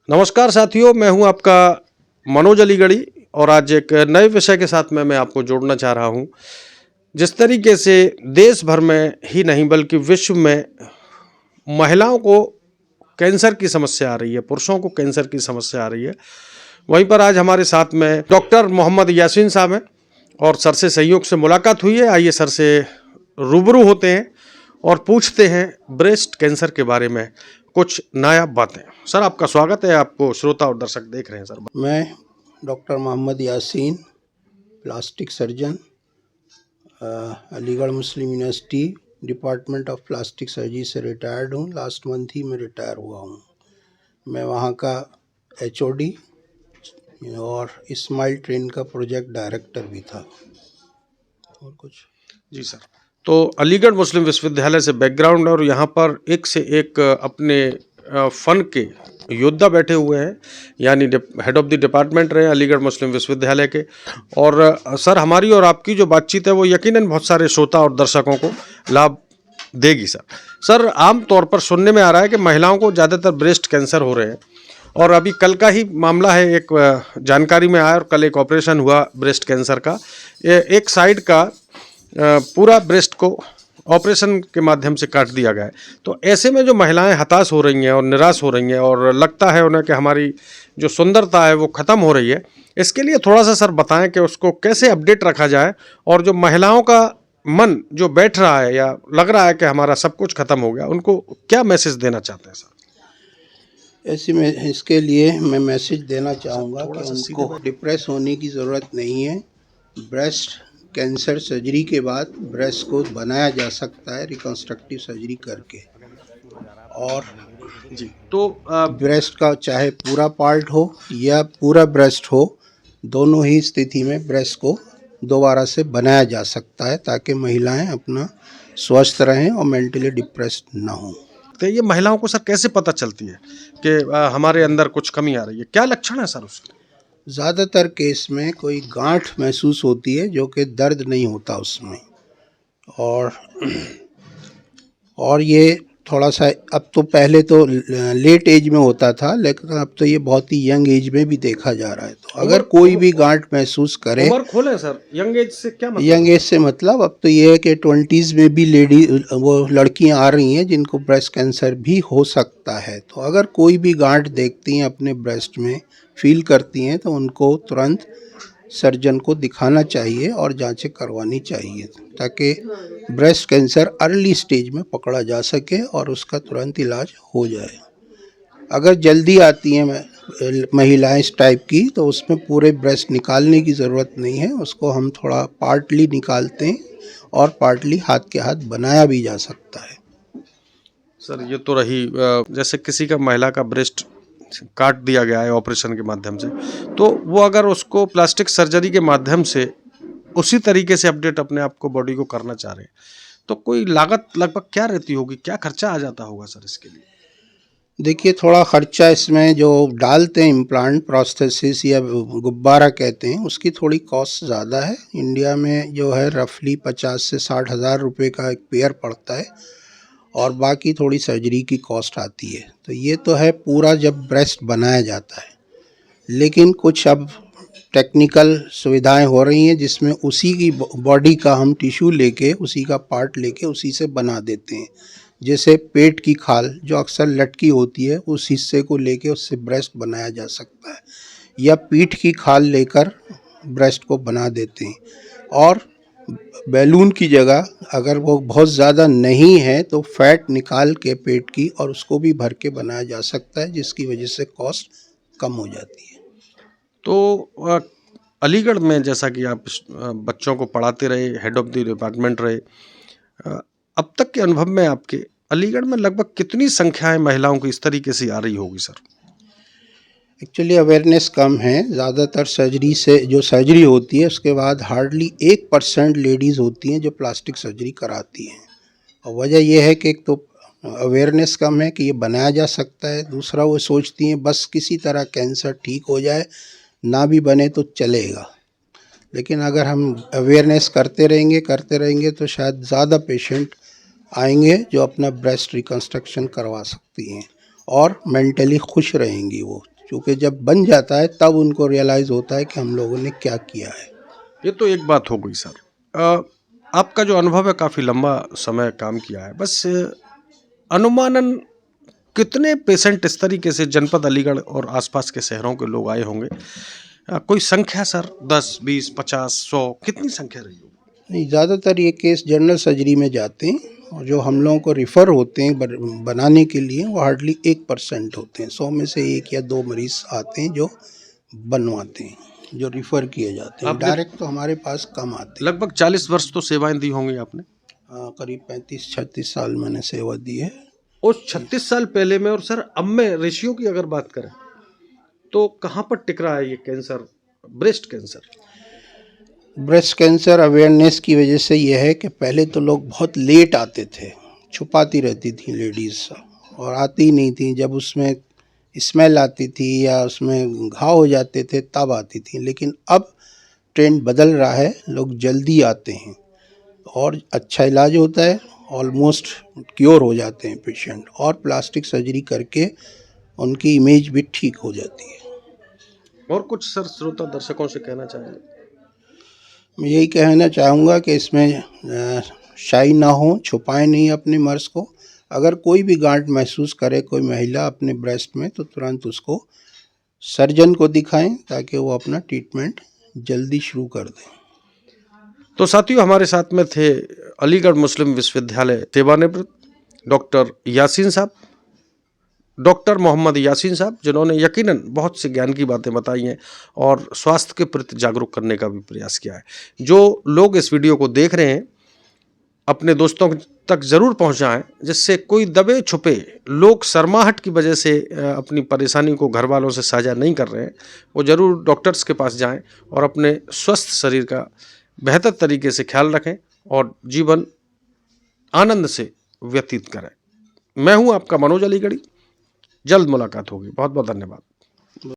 नमस्कार साथियों, मैं हूं आपका मनोज अलीगढ़ी और आज एक नए विषय के साथ मैं आपको जोड़ना चाह रहा हूं। जिस तरीके से देश भर में ही नहीं बल्कि विश्व में महिलाओं को कैंसर की समस्या आ रही है, पुरुषों को कैंसर की समस्या आ रही है, वहीं पर आज हमारे साथ में डॉक्टर मोहम्मद यासीन साहब हैं और सर से संयोग से मुलाकात हुई है। आइए सर से रूबरू होते हैं और पूछते हैं ब्रेस्ट कैंसर के बारे में कुछ नायाब बातें। सर, आपका स्वागत है, आपको श्रोता और दर्शक देख रहे हैं। सर, मैं doctor Mohammad Yasin, plastic surgeon, Aligarh Muslim university department of plastic surgery से रिटायर्ड हूँ। लास्ट मंथ ही मैं रिटायर हुआ हूँ। मैं वहाँ का HOD और स्माइल ट्रेन का प्रोजेक्ट डायरेक्टर भी था। और कुछ जी सर, तो अलीगढ़ मुस्लिम विश्वविद्यालय से बैकग्राउंड और यहाँ पर एक से एक अपने फन के योद्धा बैठे हुए हैं, यानी हेड ऑफ द डिपार्टमेंट रहे अलीगढ़ मुस्लिम विश्वविद्यालय के। और सर, हमारी और आपकी जो बातचीत है वो यकीनन बहुत सारे श्रोता और दर्शकों को लाभ देगी। सर, आम तौर पर सुनने में आ रहा है कि महिलाओं को ज़्यादातर ब्रेस्ट कैंसर हो रहे हैं और अभी कल का ही मामला है, एक जानकारी में आया और कल एक ऑपरेशन हुआ ब्रेस्ट कैंसर का। एक साइड का पूरा ब्रेस्ट को ऑपरेशन के माध्यम से काट दिया गया है। तो ऐसे में जो महिलाएं हताश हो रही हैं और निराश हो रही हैं और लगता है उन्हें कि हमारी जो सुंदरता है वो ख़त्म हो रही है, इसके लिए थोड़ा सा सर बताएं कि उसको कैसे अपडेट रखा जाए और जो महिलाओं का मन जो बैठ रहा है या लग रहा है कि हमारा सब कुछ ख़त्म हो गया, उनको क्या मैसेज देना चाहते हैं सर? ऐसे में इसके लिए मैं मैसेज देना चाहूँगा कि उनको डिप्रेस होने की ज़रूरत नहीं है। ब्रेस्ट कैंसर सर्जरी के बाद ब्रेस्ट को बनाया जा सकता है रिकन्स्ट्रक्टिव सर्जरी करके। और जी, तो ब्रेस्ट का चाहे पूरा पार्ट हो या पूरा ब्रेस्ट हो, दोनों ही स्थिति में ब्रेस्ट को दोबारा से बनाया जा सकता है ताकि महिलाएं अपना स्वस्थ रहें और मेंटली डिप्रेस्ड ना हों। तो ये महिलाओं को सर कैसे पता चलती है कि हमारे अंदर कुछ कमी आ रही है? क्या लक्षण है सर उसके? ज़्यादातर केस में कोई गांठ महसूस होती है जो कि दर्द नहीं होता उसमें। और ये थोड़ा सा, अब तो पहले तो लेट एज में होता था, लेकिन अब तो ये बहुत ही यंग एज में भी देखा जा रहा है। तो अगर कोई भी गांठ महसूस करे, उम्र खोले सर, यंग एज से क्या मतलब? यंग एज से मतलब अब तो ये है कि 20s में भी वो लड़कियां आ रही हैं जिनको ब्रेस्ट कैंसर भी हो सकता है। तो अगर कोई भी गांठ देखती हैं, अपने ब्रेस्ट में फील करती हैं, तो उनको तुरंत सर्जन को दिखाना चाहिए और जांचें करवानी चाहिए ताकि ब्रेस्ट कैंसर अर्ली स्टेज में पकड़ा जा सके और उसका तुरंत इलाज हो जाए। अगर जल्दी आती हैं महिलाएं इस टाइप की, तो उसमें पूरे ब्रेस्ट निकालने की ज़रूरत नहीं है। उसको हम थोड़ा पार्टली निकालते हैं और पार्टली हाथ के हाथ बनाया भी जा सकता है। सर, ये तो रही जैसे किसी का, महिला का ब्रेस्ट काट दिया गया है ऑपरेशन के माध्यम से, तो वो अगर उसको प्लास्टिक सर्जरी के माध्यम से उसी तरीके से अपडेट अपने आप को, बॉडी को करना चाह रहे हैं, तो कोई लागत लगभग क्या रहती होगी, क्या खर्चा आ जाता होगा सर इसके लिए? देखिए, थोड़ा खर्चा इसमें जो डालते हैं इम्प्लांट प्रोस्थेसिस या गुब्बारा कहते हैं, उसकी थोड़ी कॉस्ट ज़्यादा है। इंडिया में जो है रफली 50 से 60 हज़ार रुपये का एक पेयर पड़ता है और बाकी थोड़ी सर्जरी की कॉस्ट आती है। तो ये तो है पूरा जब ब्रेस्ट बनाया जाता है, लेकिन कुछ अब टेक्निकल सुविधाएं हो रही हैं जिसमें उसी की बॉडी का हम टिश्यू लेके, उसी का पार्ट लेके उसी से बना देते हैं। जैसे पेट की खाल जो अक्सर लटकी होती है, उस हिस्से को लेके उससे ब्रेस्ट बनाया जा सकता है, या पीठ की खाल लेकर ब्रेस्ट को बना देते हैं। और बैलून की जगह अगर वो बहुत ज़्यादा नहीं है तो फैट निकाल के पेट की और उसको भी भर के बनाया जा सकता है, जिसकी वजह से कॉस्ट कम हो जाती है। तो अलीगढ़ में जैसा कि आप बच्चों को पढ़ाते रहे, हेड ऑफ द डिपार्टमेंट रहे, अब तक के अनुभव में आपके अलीगढ़ में लगभग कितनी संख्याएं महिलाओं की इस तरीके से आ रही होगी सर? एक्चुअली अवेयरनेस कम है। ज़्यादातर सर्जरी से, जो सर्जरी होती है उसके बाद हार्डली 1% लेडीज़ होती हैं जो प्लास्टिक सर्जरी कराती हैं। और वजह यह है कि एक तो अवेयरनेस कम है कि ये बनाया जा सकता है, दूसरा वो सोचती हैं बस किसी तरह कैंसर ठीक हो जाए, ना भी बने तो चलेगा। लेकिन अगर हम अवेयरनेस करते रहेंगे तो शायद ज़्यादा पेशेंट आएंगे जो अपना ब्रेस्ट रिकन्स्ट्रक्शन करवा सकती हैं और मेंटली खुश रहेंगी वो। क्योंकि जब बन जाता है तब उनको रियलाइज़ होता है कि हम लोगों ने क्या किया है। ये तो एक बात हो गई सर। आपका जो अनुभव है काफ़ी लंबा समय काम किया है, बस अनुमानन कितने पेशेंट इस तरीके से जनपद अलीगढ़ और आसपास के शहरों के लोग आए होंगे? कोई संख्या सर 10, 20, 50, 100 कितनी संख्या रही होगी? नहीं, ज़्यादातर ये केस जनरल सर्जरी में जाते हैं और जो हम लोगों को रिफ़र होते हैं बनाने के लिए वो हार्डली 1% होते हैं। 100 में से 1 या 2 मरीज़ आते हैं जो बनवाते हैं, जो रिफ़र किए जाते हैं। डायरेक्ट तो हमारे पास कम आते हैं। लगभग 40 वर्ष तो सेवाएं दी होंगी आपने? करीब 35-36 साल मैंने सेवा दी है। उस 36 साल पहले में और सर अब में रेशियो की अगर बात करें तो कहाँ पर टिक रहा है ये cancer, breast cancer? Breast cancer awareness की वजह से यह है कि पहले तो लोग बहुत लेट आते थे, छुपाती रहती थी लेडीज़ और आती ही नहीं थी। जब उसमें स्मेल आती थी या उसमें घाव हो जाते थे तब आती थी, लेकिन अब ट्रेंड बदल रहा है, लोग जल्दी आते हैं और अच्छा इलाज होता है, ऑलमोस्ट क्योर हो जाते हैं पेशेंट और प्लास्टिक सर्जरी करके उनकी इमेज भी ठीक हो जाती है। और कुछ सर श्रोता दर्शकों से कहना चाहेंगे? मैं यही कहना चाहूँगा कि इसमें शाई ना हो, छुपाएं नहीं अपने मर्ज़ को। अगर कोई भी गांठ महसूस करे कोई महिला अपने ब्रेस्ट में तो तुरंत उसको सर्जन को दिखाएं ताकि वो अपना ट्रीटमेंट जल्दी शुरू कर दें। तो साथियों, हमारे साथ में थे अलीगढ़ मुस्लिम विश्वविद्यालय सेवानिवृत्त डॉक्टर यासीन साहब, डॉक्टर मोहम्मद यासीन साहब, जिन्होंने यकीनन बहुत से ज्ञान की बातें बताई हैं और स्वास्थ्य के प्रति जागरूक करने का भी प्रयास किया है। जो लोग इस वीडियो को देख रहे हैं अपने दोस्तों तक ज़रूर पहुंचाएं, जिससे कोई दबे छुपे लोग शर्माहट की वजह से अपनी परेशानी को घर वालों से साझा नहीं कर रहे हैं, वो ज़रूर डॉक्टर्स के पास जाएं और अपने स्वस्थ शरीर का बेहतर तरीके से ख्याल रखें और जीवन आनंद से व्यतीत करें। मैं हूं आपका मनोज अलीगढ़ी, जल्द मुलाकात होगी। बहुत बहुत धन्यवाद।